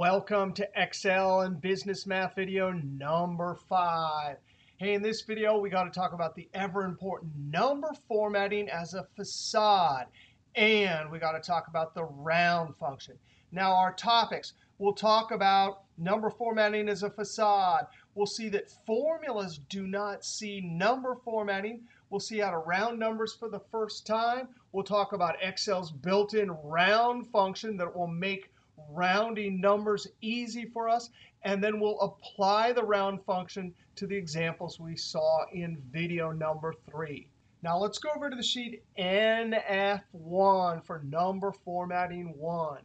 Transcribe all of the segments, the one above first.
Welcome to Excel and Business Math video number 5. Hey, in this video, we got to talk about the ever important number formatting as a facade. And we got to talk about the round function. Now, our topics, we'll talk about number formatting as a facade. We'll see that formulas do not see number formatting. We'll see how to round numbers for the first time. We'll talk about Excel's built-in round function that will make rounding numbers easy for us. And then we'll apply the round function to the examples we saw in video number 3. Now let's go over to the sheet NF1 for number formatting 1.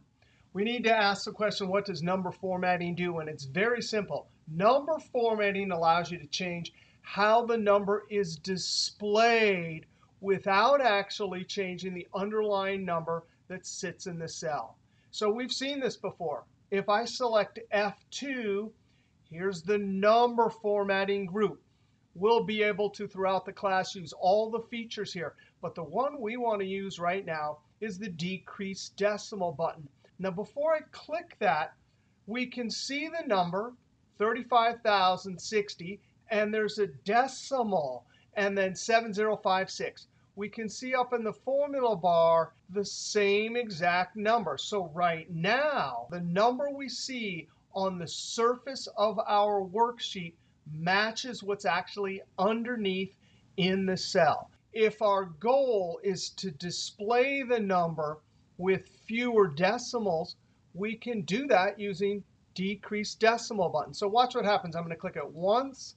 We need to ask the question, what does number formatting do? And it's very simple. Number formatting allows you to change how the number is displayed without actually changing the underlying number that sits in the cell. So we've seen this before. If I select F2, here's the number formatting group. We'll be able to, throughout the class, use all the features here. But the one we want to use right now is the decrease decimal button. Now, before I click that, we can see the number, 35,060, and there's a decimal, and then 7056. We can see up in the formula bar the same exact number. So right now, the number we see on the surface of our worksheet matches what's actually underneath in the cell. If our goal is to display the number with fewer decimals, we can do that using decrease decimal button. So watch what happens. I'm going to click it once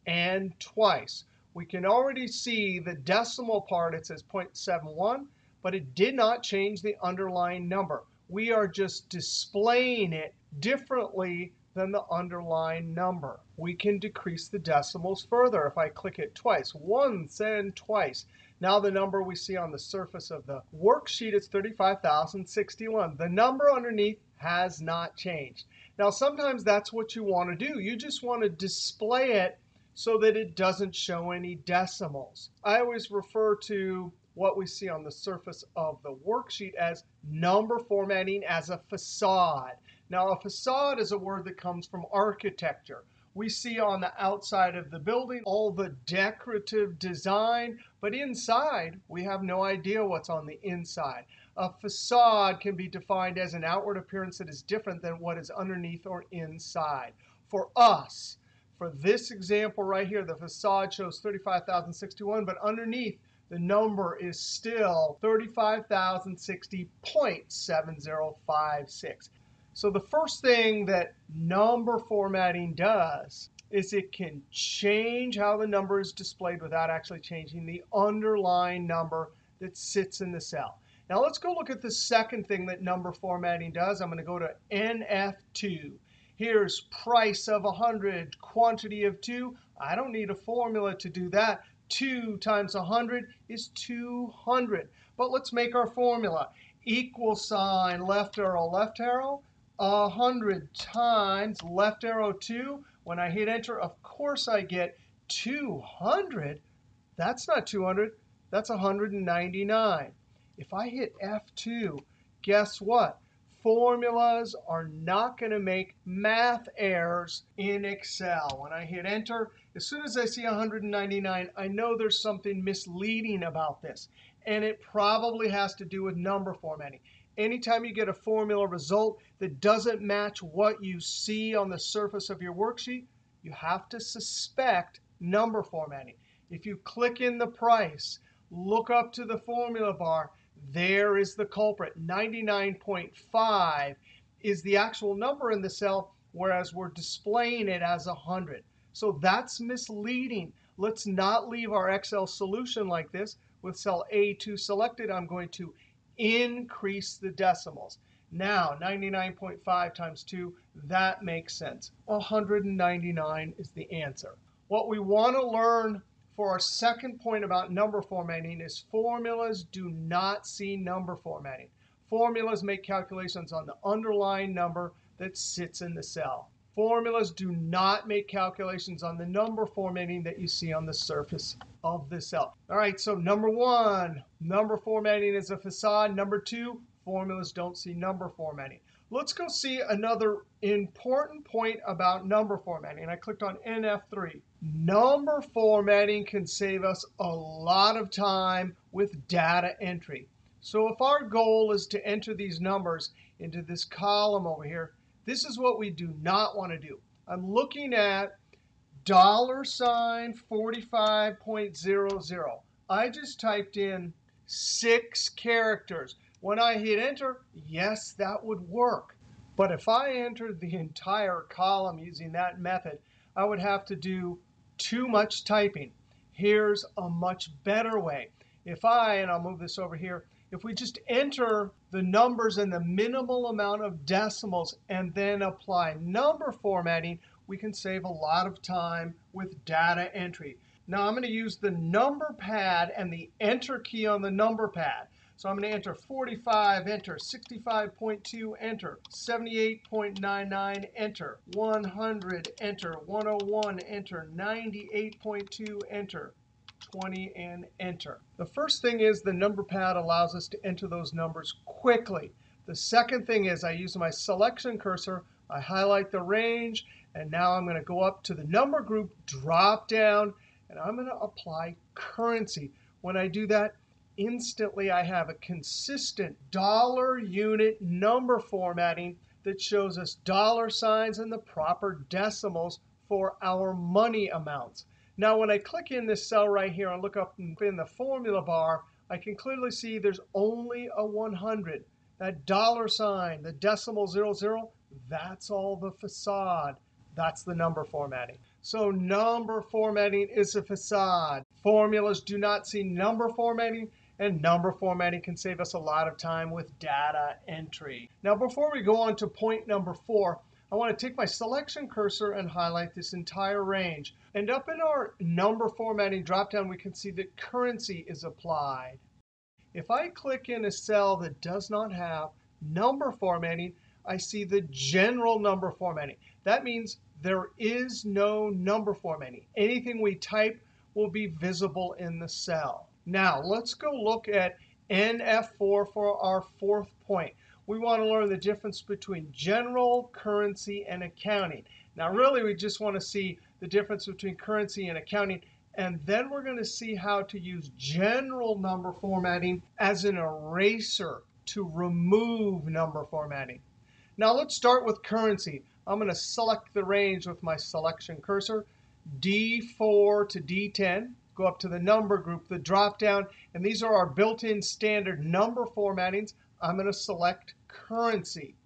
and twice. We can already see the decimal part. It says 0.71, but it did not change the underlying number. We are just displaying it differently than the underlying number. We can decrease the decimals further if I click it twice, once and twice. Now the number we see on the surface of the worksheet is 35,061. The number underneath has not changed. Now sometimes that's what you want to do. You just want to display it so that it doesn't show any decimals. I always refer to what we see on the surface of the worksheet as number formatting as a facade. Now, a facade is a word that comes from architecture. We see on the outside of the building all the decorative design, but inside, we have no idea what's on the inside. A facade can be defined as an outward appearance that is different than what is underneath or inside. For us, for this example right here, the facade shows 35,061, but underneath, the number is still 35,060.7056. So the first thing that number formatting does is it can change how the number is displayed without actually changing the underlying number that sits in the cell. Now let's go look at the second thing that number formatting does. I'm going to go to NF2. Here's price of 100, quantity of 2. I don't need a formula to do that. 2 times 100 is 200. But let's make our formula. Equal sign, left arrow, 100 times left arrow 2. When I hit enter, of course I get 200. That's not 200. That's 199. If I hit F2, guess what? Formulas are not going to make math errors in Excel. When I hit enter, as soon as I see 199, I know there's something misleading about this. And it probably has to do with number formatting. Anytime you get a formula result that doesn't match what you see on the surface of your worksheet, you have to suspect number formatting. If you click in the price, look up to the formula bar, there is the culprit. 99.5 is the actual number in the cell, whereas we're displaying it as 100. So that's misleading. Let's not leave our Excel solution like this. With cell A2 selected, I'm going to increase the decimals. Now, 99.5 times 2, that makes sense. 199 is the answer. What we want to learn for our second point about number formatting is formulas do not see number formatting. Formulas make calculations on the underlying number that sits in the cell. Formulas do not make calculations on the number formatting that you see on the surface of the cell. All right, so number 1, number formatting is a facade. Number 2, formulas don't see number formatting. Let's go see another important point about number formatting. And I clicked on NF3. Number formatting can save us a lot of time with data entry. So if our goal is to enter these numbers into this column over here, this is what we do not want to do. I'm looking at $45.00. I just typed in 6 characters. When I hit enter, yes, that would work. But if I entered the entire column using that method, I would have to do too much typing. Here's a much better way. And I'll move this over here, if we just enter the numbers and the minimal amount of decimals and then apply number formatting, we can save a lot of time with data entry. Now I'm going to use the number pad and the enter key on the number pad. So I'm going to enter 45, enter, 65.2, enter, 78.99, enter, 100, enter, 101, enter, 98.2, enter, 20, and enter. The first thing is the number pad allows us to enter those numbers quickly. The second thing is I use my selection cursor, I highlight the range, and now I'm going to go up to the number group, drop down, and I'm going to apply currency. When I do that, instantly I have a consistent dollar unit number formatting that shows us dollar signs and the proper decimals for our money amounts. Now, when I click in this cell right here and look up in the formula bar, I can clearly see there's only a 100. That dollar sign, the decimal 00, that's all the facade. That's the number formatting. So number formatting is a facade. Formulas do not see number formatting, and number formatting can save us a lot of time with data entry. Now, before we go on to point number 4, I want to take my selection cursor and highlight this entire range. And up in our number formatting dropdown, we can see that currency is applied. If I click in a cell that does not have number formatting, I see the general number formatting. That means there is no number formatting. Anything we type will be visible in the cell. Now, let's go look at NF4 for our 4th point. We want to learn the difference between general, currency, and accounting. Now, really, we just want to see the difference between currency and accounting. And then we're going to see how to use general number formatting as an eraser to remove number formatting. Now, let's start with currency. I'm going to select the range with my selection cursor, D4 to D10. Go up to the number group, the dropdown, and these are our built-in standard number formattings. I'm going to select currency.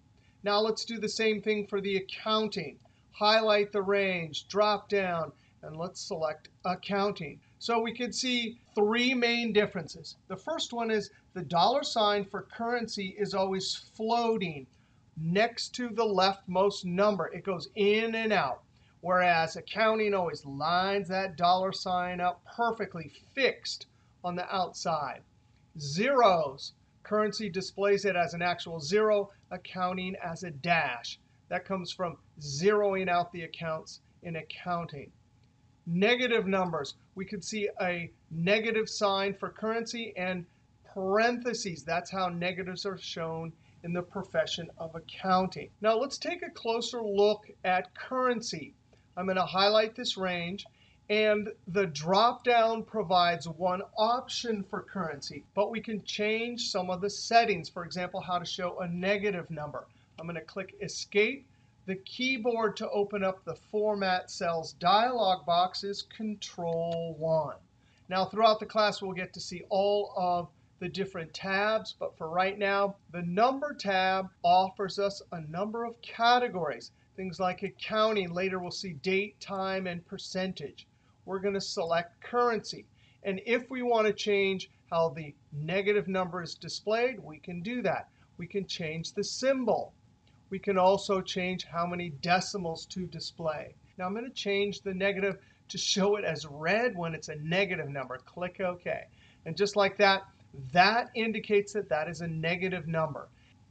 Now let's do the same thing for the accounting. Highlight the range, drop down, and let's select accounting. So we can see 3 main differences. The first one is the dollar sign for currency is always floating next to the leftmost number. It goes in and out. Whereas accounting always lines that dollar sign up perfectly fixed on the outside. Zeros. Currency displays it as an actual 0, accounting as a dash. That comes from zeroing out the accounts in accounting. Negative numbers. We could see a negative sign for currency and parentheses. That's how negatives are shown in the profession of accounting. Now let's take a closer look at currency. I'm going to highlight this range. And the drop-down provides one option for currency. But we can change some of the settings. For example, how to show a negative number. I'm going to click Escape. The keyboard to open up the Format Cells dialog box is Control-1. Now, throughout the class, we'll get to see all of the different tabs. But for right now, the Number tab offers us a number of categories. Things like accounting. Later, we'll see date, time, and percentage. We're going to select currency. And if we want to change how the negative number is displayed, we can do that. We can change the symbol. We can also change how many decimals to display. Now, I'm going to change the negative to show it as red when it's a negative number. Click OK. And just like that, that indicates that that is a negative number.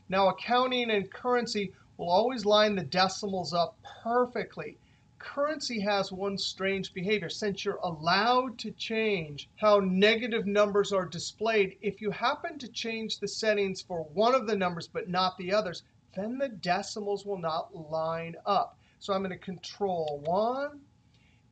Now, accounting and currency will always line the decimals up perfectly. Currency has one strange behavior. Since you're allowed to change how negative numbers are displayed, if you happen to change the settings for one of the numbers but not the others, then the decimals will not line up. So I'm going to Control 1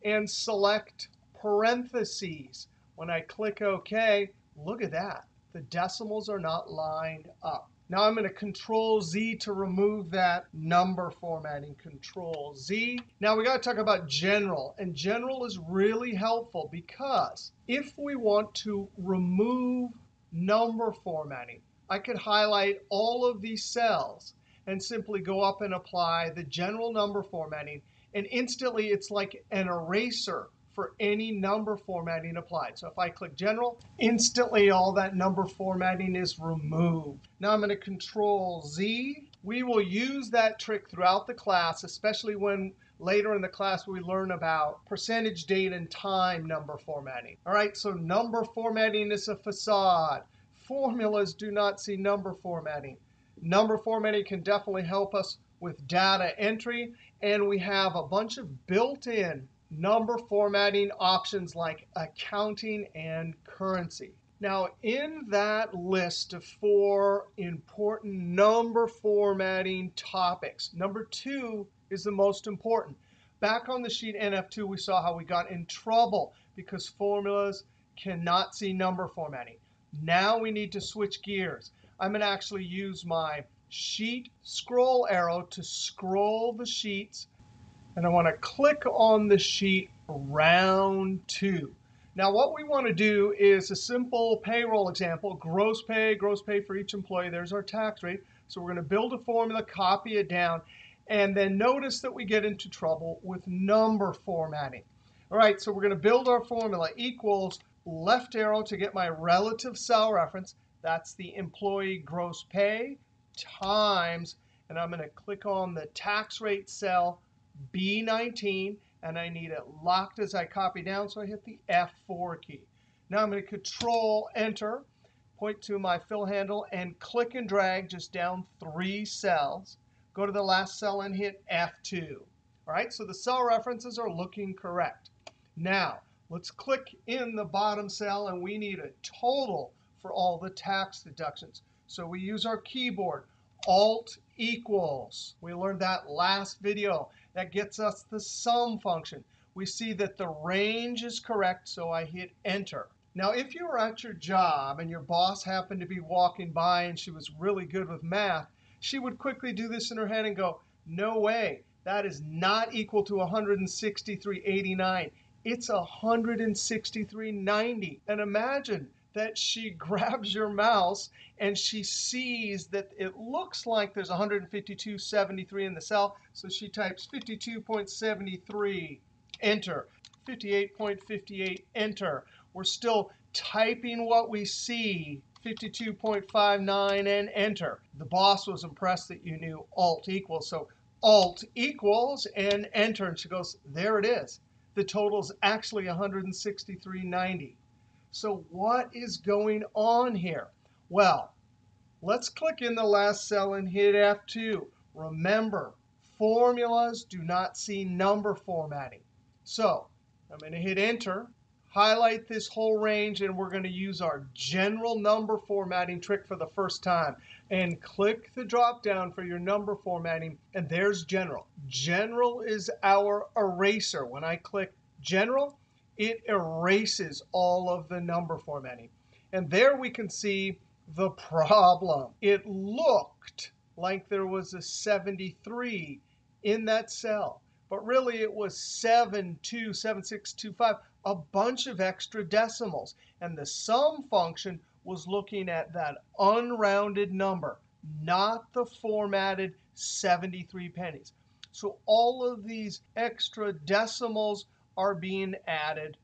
and select parentheses. When I click OK, look at that. The decimals are not lined up. Now I'm going to Control Z to remove that number formatting. Control Z. Now we got to talk about general. And general is really helpful because if we want to remove number formatting, I could highlight all of these cells and simply go up and apply the general number formatting. And instantly, it's like an eraser for any number formatting applied. So if I click General, instantly all that number formatting is removed. Now I'm going to Control Z. We will use that trick throughout the class, especially when later in the class we learn about percentage date and time number formatting. All right, so number formatting is a facade. Formulas do not see number formatting. Number formatting can definitely help us with data entry. And we have a bunch of built-in number formatting options like accounting and currency. Now, in that list of 4 important number formatting topics, number 2 is the most important. Back on the sheet NF2, we saw how we got in trouble because formulas cannot see number formatting. Now we need to switch gears. I'm going to actually use my sheet scroll arrow to scroll the sheets. And I want to click on the sheet round 2. Now what we want to do is a simple payroll example. Gross pay for each employee. There's our tax rate. So we're going to build a formula, copy it down. And then notice that we get into trouble with number formatting. All right, so we're going to build our formula equals left arrow to get my relative cell reference. That's the employee gross pay times, and I'm going to click on the tax rate cell B19, and I need it locked as I copy down, so I hit the F4 key. Now I'm going to Control Enter, point to my fill handle, and click and drag just down 3 cells. Go to the last cell and hit F2. All right, so the cell references are looking correct. Now, let's click in the bottom cell, and we need a total for all the tax deductions. So we use our keyboard, Alt equals. We learned that last video. That gets us the sum function. We see that the range is correct, so I hit Enter. Now, if you were at your job and your boss happened to be walking by and she was really good with math, she would quickly do this in her head and go, no way, that is not equal to 163.89. It's 163.90. And imagine that she grabs your mouse and she sees that it looks like there's 152.73 in the cell. So she types 52.73, Enter. 58.58, Enter. We're still typing what we see, 52.59, and Enter. The boss was impressed that you knew Alt equals. So Alt equals and Enter. And she goes, there it is. The total is actually 163.90. So what is going on here? Well, let's click in the last cell and hit F2. Remember, formulas do not see number formatting. So I'm going to hit Enter, highlight this whole range, and we're going to use our general number formatting trick for the first time. And click the drop-down for your number formatting, and there's General. General is our eraser. When I click General, it erases all of the number formatting. And there we can see the problem. It looked like there was a 73 in that cell. But really, it was 727625, a bunch of extra decimals. And the sum function was looking at that unrounded number, not the formatted 73 pennies. So all of these extra decimals are being added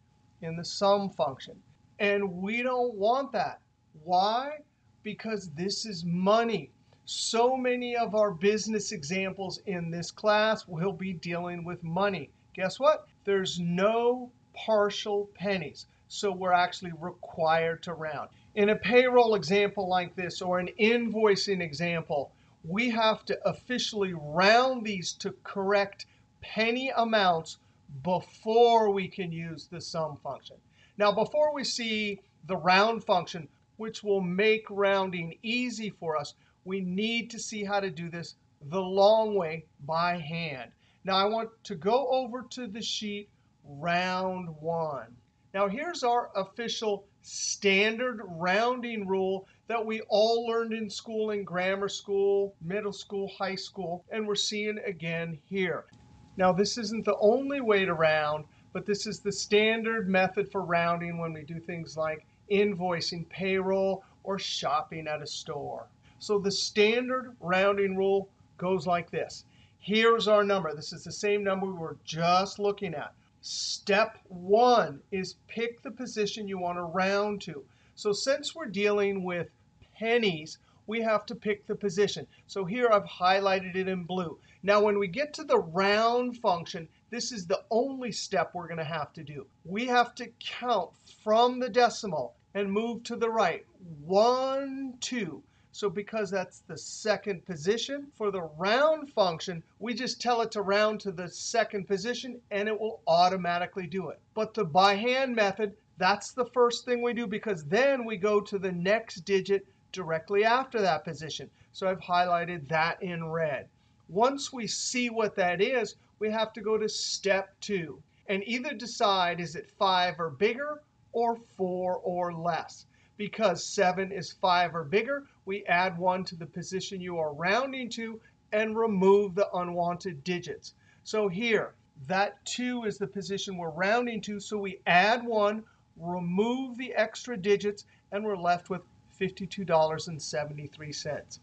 in the sum function. And we don't want that. Why? Because this is money. So many of our business examples in this class will be dealing with money. Guess what? There's no partial pennies. So we're actually required to round. In a payroll example like this or an invoicing example, we have to officially round these to correct penny amounts before we can use the sum function. Now, before we see the round function, which will make rounding easy for us, we need to see how to do this the long way by hand. Now I want to go over to the sheet round 1. Now here's our official standard rounding rule that we all learned in school, in grammar school, middle school, high school, and we're seeing again here. Now this isn't the only way to round, but this is the standard method for rounding when we do things like invoicing, payroll, or shopping at a store. So the standard rounding rule goes like this. Here's our number. This is the same number we were just looking at. Step 1 is pick the position you want to round to. So since we're dealing with pennies, we have to pick the position. So here I've highlighted it in blue. Now when we get to the round function, this is the only step we're going to have to do. We have to count from the decimal and move to the right. 1, 2. So because that's the second position, for the round function, we just tell it to round to the second position, and it will automatically do it. But the by hand method, that's the first thing we do, because then we go to the next digit directly after that position. So I've highlighted that in red. Once we see what that is, we have to go to step 2 and either decide is it 5 or bigger or 4 or less. Because 7 is 5 or bigger, we add 1 to the position you are rounding to and remove the unwanted digits. So here, that 2 is the position we're rounding to, so we add 1, remove the extra digits, and we're left with $52.73.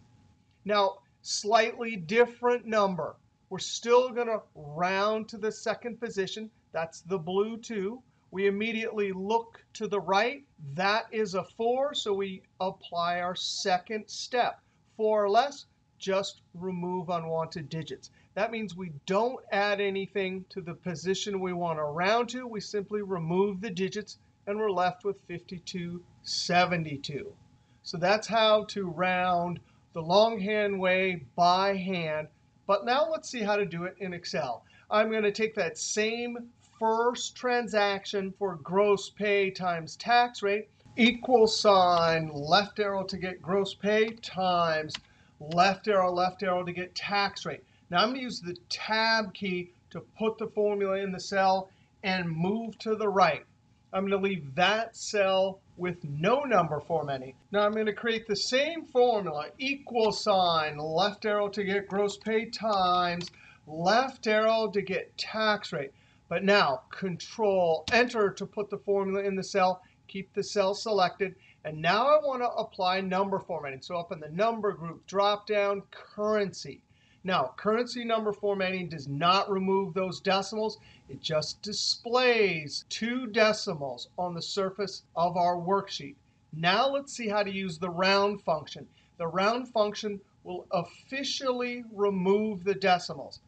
Now, slightly different number. We're still going to round to the second position. That's the blue 2. We immediately look to the right. That is a 4, so we apply our second step. 4 or less, just remove unwanted digits. That means we don't add anything to the position we want to round to. We simply remove the digits, and we're left with 52.72. So that's how to round the longhand way by hand. But now let's see how to do it in Excel. I'm going to take that same first transaction for gross pay times tax rate, equal sign, left arrow to get gross pay times left arrow to get tax rate. Now I'm going to use the tab key to put the formula in the cell and move to the right. I'm going to leave that cell with no number formatting. Now I'm going to create the same formula, equal sign, left arrow to get gross pay times left arrow to get tax rate. But now Control Enter to put the formula in the cell, keep the cell selected. And now I want to apply number formatting. So up in the number group, drop down, currency. Now, currency number formatting does not remove those decimals. It just displays 2 decimals on the surface of our worksheet. Now let's see how to use the round function. The round function will officially remove the decimals.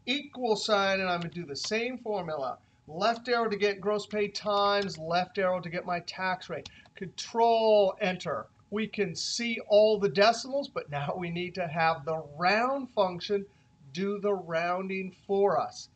Equal sign, and I'm going to do the same formula. Left arrow to get gross pay times left arrow to get my tax rate. Control Enter. We can see all the decimals, but now we need to have the round function do the rounding for us.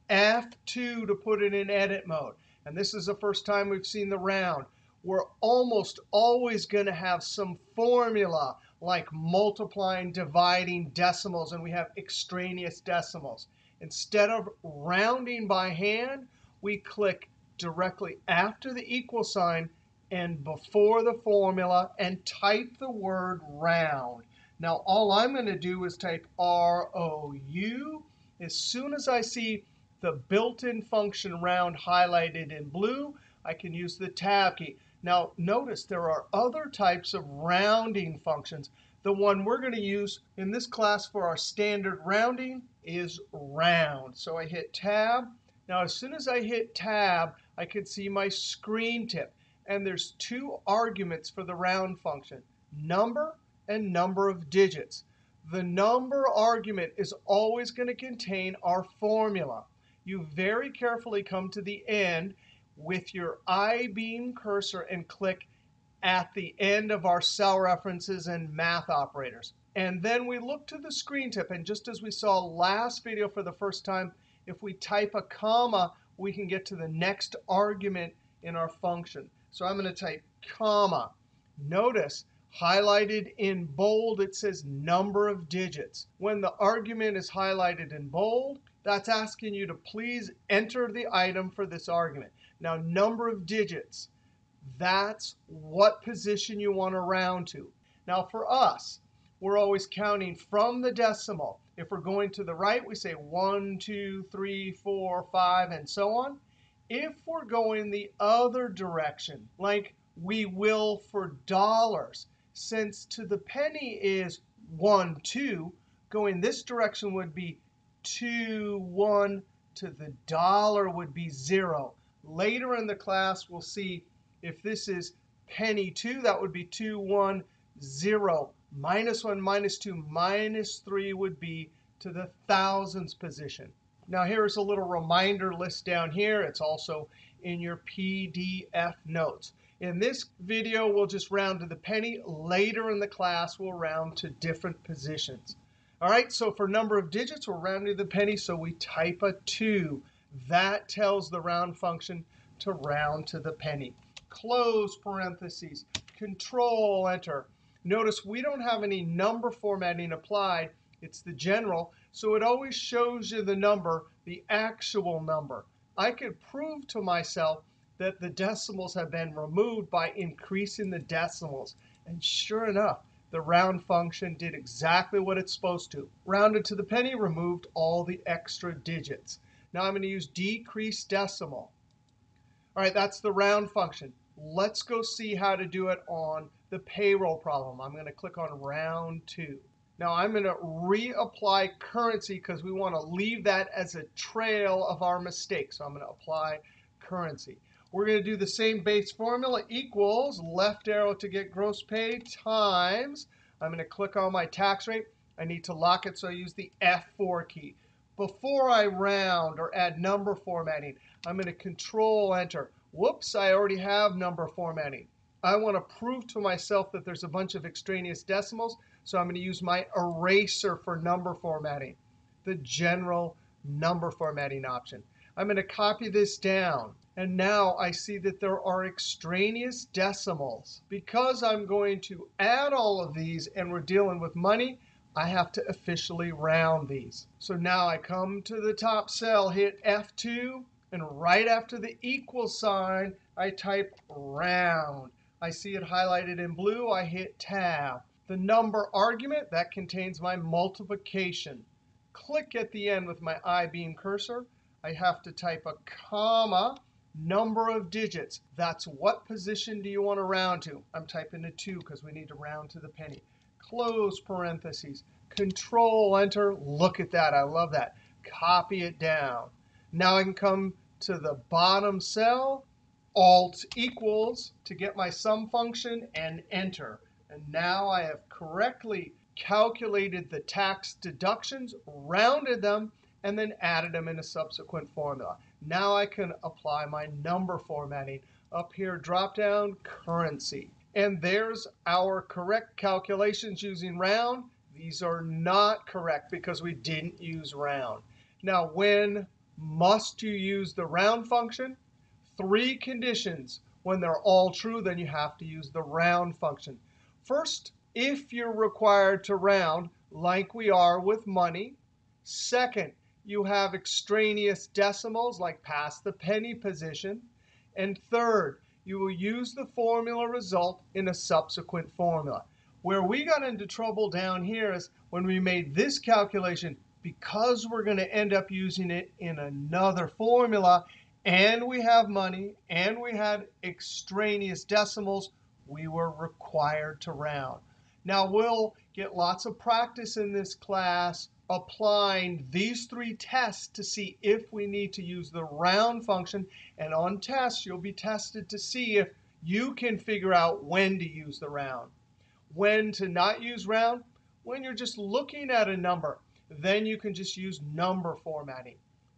F2 to put it in edit mode. And this is the first time we've seen the round. We're almost always going to have some formula like multiplying, dividing decimals, and we have extraneous decimals. Instead of rounding by hand, we click directly after the equal sign and before the formula and type the word round. Now, all I'm going to do is type ROU. As soon as I see the built-in function round highlighted in blue, I can use the tab key. Now, notice there are other types of rounding functions. The one we're going to use in this class for our standard rounding is round. So I hit Tab. Now, as soon as I hit Tab, I can see my screen tip. And there's 2 arguments for the round function, number and number of digits. The number argument is always going to contain our formula. You very carefully come to the end with your I-beam cursor and click at the end of our cell references and math operators. And then we look to the screen tip. And just as we saw last video for the first time, if we type a comma, we can get to the next argument in our function. So I'm going to type comma. Notice Highlighted in bold, it says number of digits. When the argument is highlighted in bold, that's asking you to please enter the item for this argument. Now, number of digits, that's what position you want to round to. Now, for us, we're always counting from the decimal. If we're going to the right, we say 1, 2, 3, 4, 5, and so on. If we're going the other direction, like we will for dollars, since to the penny is 1, 2, going this direction would be 2, 1, to the dollar would be 0. Later in the class, we'll see if this is penny 2, that would be 2, 1, 0. Minus 1, minus 2, minus 3 would be to the thousands position. Now, here's a little reminder list down here. It's also in your PDF notes. In this video, we'll just round to the penny. Later in the class, we'll round to different positions. All right, so for number of digits, we're rounding to the penny, so we type a 2. That tells the round function to round to the penny. Close parentheses, Control Enter. Notice we don't have any number formatting applied. It's the general, so it always shows you the number, the actual number. I could prove to myself that the decimals have been removed by increasing the decimals. And sure enough, the round function did exactly what it's supposed to. Rounded to the penny, removed all the extra digits. Now I'm going to use decrease decimal. All right, that's the round function. Let's go see how to do it on the payroll problem. I'm going to click on round 2. Now I'm going to reapply currency because we want to leave that as a trail of our mistake. So I'm going to apply currency. We're going to do the same base formula, equals left arrow to get gross pay times. I'm going to click on my tax rate. I need to lock it, so I use the F4 key. Before I round or add number formatting, I'm going to Control Enter. Whoops, I already have number formatting. I want to prove to myself that there's a bunch of extraneous decimals, so I'm going to use my eraser for number formatting, the general number formatting option. I'm going to copy this down. And now I see that there are extraneous decimals. Because I'm going to add all of these and we're dealing with money, I have to officially round these. So now I come to the top cell, hit F2, and right after the equal sign, I type round. I see it highlighted in blue. I hit Tab. The number argument, that contains my multiplication. Click at the end with my I-beam cursor. I have to type a comma. Number of digits, that's what position do you want to round to? I'm typing a 2 because we need to round to the penny. Close parentheses, Control Enter. Look at that. I love that. Copy it down. Now I can come to the bottom cell, Alt equals to get my sum function, and Enter. And now I have correctly calculated the tax deductions, rounded them, and then added them in a subsequent formula. Now I can apply my number formatting. Up here, drop down, currency. And there's our correct calculations using round. These are not correct because we didn't use round. Now, when must you use the round function? 3 conditions. When they're all true, then you have to use the round function. First, if you're required to round, like we are with money. Second, you have extraneous decimals, like past the penny position. And third, you will use the formula result in a subsequent formula. Where we got into trouble down here is when we made this calculation, because we're going to end up using it in another formula, and we have money, and we had extraneous decimals, we were required to round. Now, we'll get lots of practice in this class applying these 3 tests to see if we need to use the round function. And on tests, you'll be tested to see if you can figure out when to use the round. When to not use round? When you're just looking at a number, then you can just use number formatting.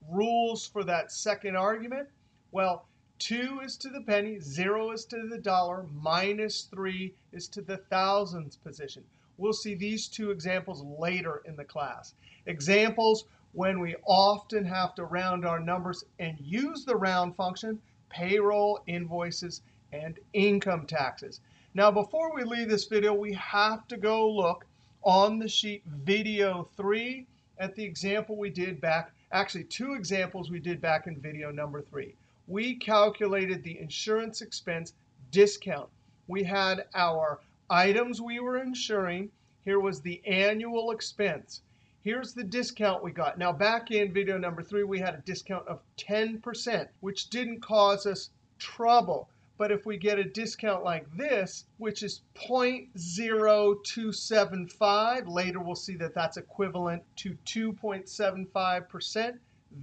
Rules for that second argument? Well, 2 is to the penny, 0 is to the dollar, minus 3 is to the thousands position. We'll see these 2 examples later in the class. Examples when we often have to round our numbers and use the round function: payroll, invoices, and income taxes. Now, before we leave this video, we have to go look on the sheet video 3 at the example we did back, actually 2 examples we did back in video number 3. We calculated the insurance expense discount. We had our items we were insuring. Here was the annual expense. Here's the discount we got. Now, back in video number 3, we had a discount of 10%, which didn't cause us trouble. But if we get a discount like this, which is 0.0275, later we'll see that that's equivalent to 2.75%,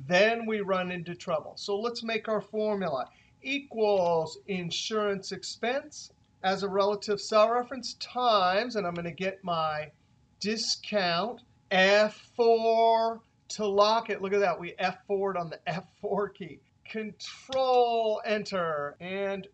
then we run into trouble. So let's make our formula. Equals insurance expense as a relative cell reference times, and I'm going to get my discount, F4 to lock it. Look at that. We F4'd on the F4 key. Control Enter and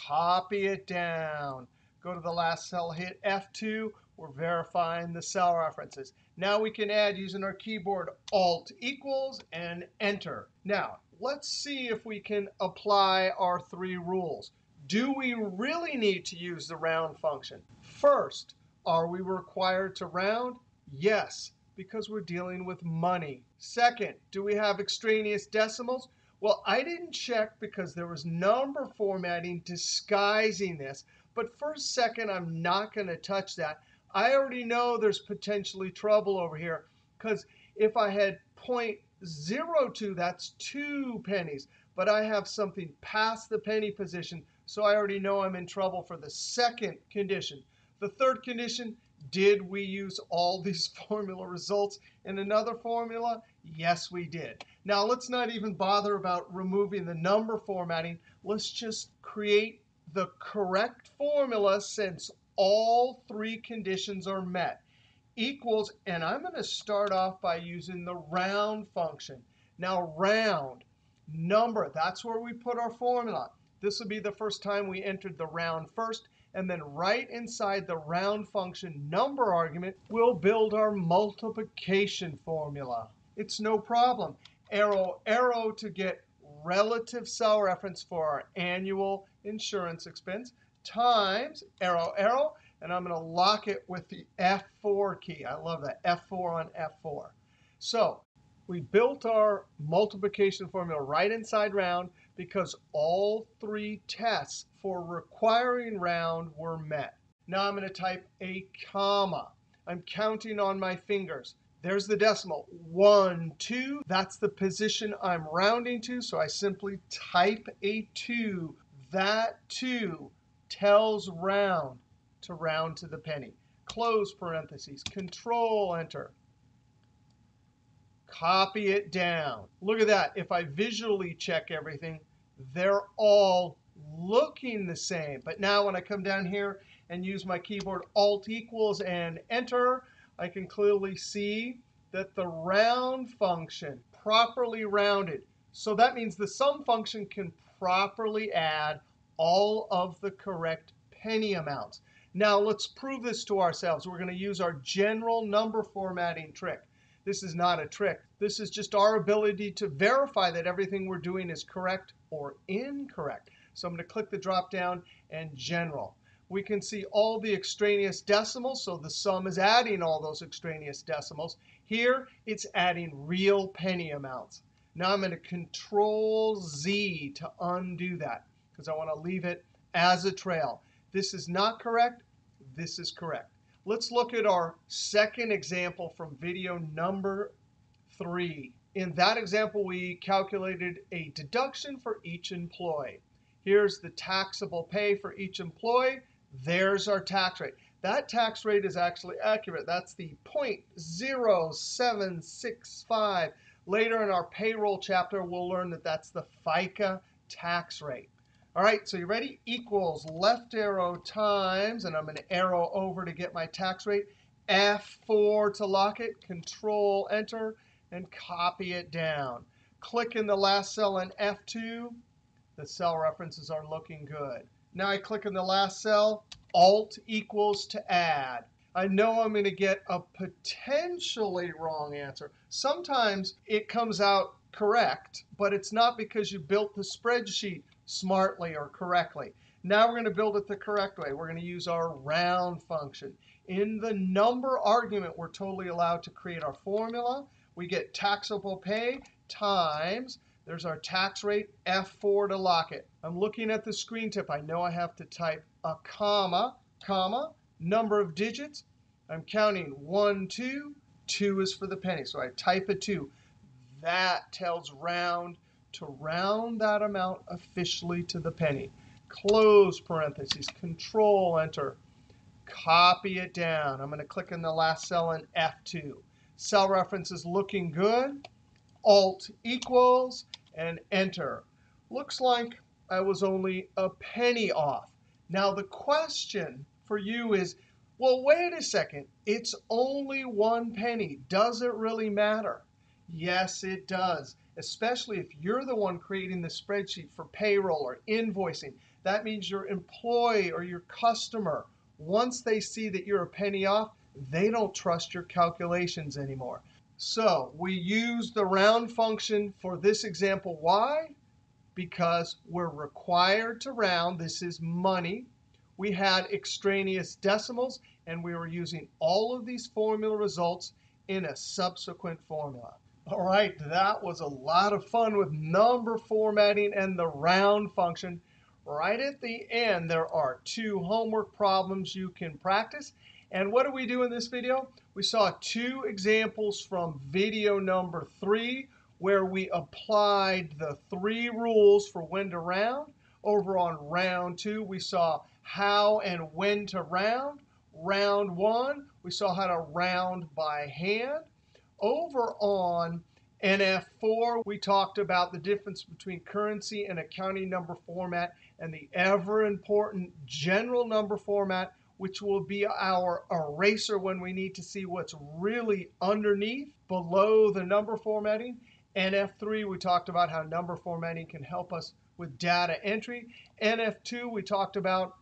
copy it down. Go to the last cell, hit F2. We're verifying the cell references. Now we can add using our keyboard Alt equals and Enter. Now, let's see if we can apply our 3 rules. Do we really need to use the round function? First, are we required to round? Yes, because we're dealing with money. Second, do we have extraneous decimals? Well, I didn't check because there was number formatting disguising this. But first, second, I'm not going to touch that. I already know there's potentially trouble over here because if I had 0.02, that's 2 pennies. But I have something past the penny position, so I already know I'm in trouble for the second condition. The third condition, did we use all these formula results in another formula? Yes, we did. Now, let's not even bother about removing the number formatting. Let's just create the correct formula since all 3 conditions are met. Equals, and I'm going to start off by using the round function. Now, round, number, that's where we put our formula. This will be the first time we entered the round first. And then right inside the round function number argument, we'll build our multiplication formula. It's no problem. Arrow, arrow to get relative cell reference for our annual insurance expense times arrow, arrow. And I'm going to lock it with the F4 key. I love that, F4 on F4. So we built our multiplication formula right inside round because all 3 tests for requiring round were met. Now I'm going to type a comma. I'm counting on my fingers. There's the decimal, 1, 2. That's the position I'm rounding to, so I simply type a 2. That 2 tells round to round to the penny. Close parentheses, Control Enter. Copy it down. Look at that. If I visually check everything, they're all looking the same. But now when I come down here and use my keyboard Alt equals and Enter, I can clearly see that the round function properly rounded. So that means the sum function can properly add all of the correct penny amounts. Now let's prove this to ourselves. We're going to use our general number formatting trick. This is not a trick. This is just our ability to verify that everything we're doing is correct or incorrect. So I'm going to click the drop down and General. We can see all the extraneous decimals, so the sum is adding all those extraneous decimals. Here, it's adding real penny amounts. Now I'm going to Control Z to undo that because I want to leave it as a trail. This is not correct. This is correct. Let's look at our second example from video number 3. In that example, we calculated a deduction for each employee. Here's the taxable pay for each employee. There's our tax rate. That tax rate is actually accurate. That's the 0.0765. Later in our payroll chapter, we'll learn that that's the FICA tax rate. All right, so you ready? Equals left arrow times, and I'm going to arrow over to get my tax rate. F4 to lock it, Control Enter, and copy it down. Click in the last cell in F2. The cell references are looking good. Now I click in the last cell, Alt equals to add. I know I'm going to get a potentially wrong answer. Sometimes it comes out correct, but it's not because you built the spreadsheet smartly or correctly. Now we're going to build it the correct way. We're going to use our round function. In the number argument, we're totally allowed to create our formula. We get taxable pay times, there's our tax rate, F4 to lock it. I'm looking at the screen tip. I know I have to type a comma, number of digits. I'm counting 1, 2. 2 is for the penny. So I type a 2. That tells round to round that amount officially to the penny. Close parentheses, Control Enter. Copy it down. I'm going to click in the last cell in F2. Cell reference is looking good. Alt equals and Enter. Looks like I was only a penny off. Now the question for you is, well, wait a second. It's only 1 penny. Does it really matter? Yes, it does, especially if you're the one creating the spreadsheet for payroll or invoicing. That means your employee or your customer, once they see that you're a penny off, they don't trust your calculations anymore. So we use the round function for this example. Why? Because we're required to round. This is money. We had extraneous decimals, and we were using all of these formula results in a subsequent formula. All right, that was a lot of fun with number formatting and the round function. Right at the end, there are 2 homework problems you can practice. And what did we do in this video? We saw 2 examples from video number 3 where we applied the 3 rules for when to round. Over on round 2, we saw how and when to round. Round 1, we saw how to round by hand. Over on NF4, we talked about the difference between currency and accounting number format and the ever-important general number format, which will be our eraser when we need to see what's really underneath, below the number formatting. NF3, we talked about how number formatting can help us with data entry. NF2, we talked about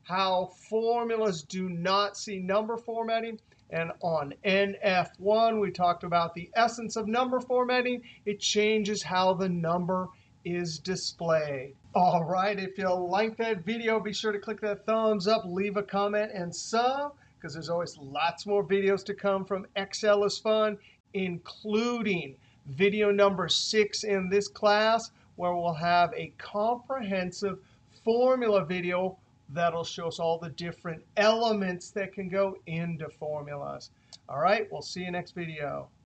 how formulas do not see number formatting. And on NF1, we talked about the essence of number formatting. It changes how the number is displayed. All right, if you like that video, be sure to click that thumbs up, leave a comment, and sub, because there's always lots more videos to come from Excel is Fun, including video number 6 in this class, where we'll have a comprehensive formula video that'll show us all the different elements that can go into formulas. All right, we'll see you next video.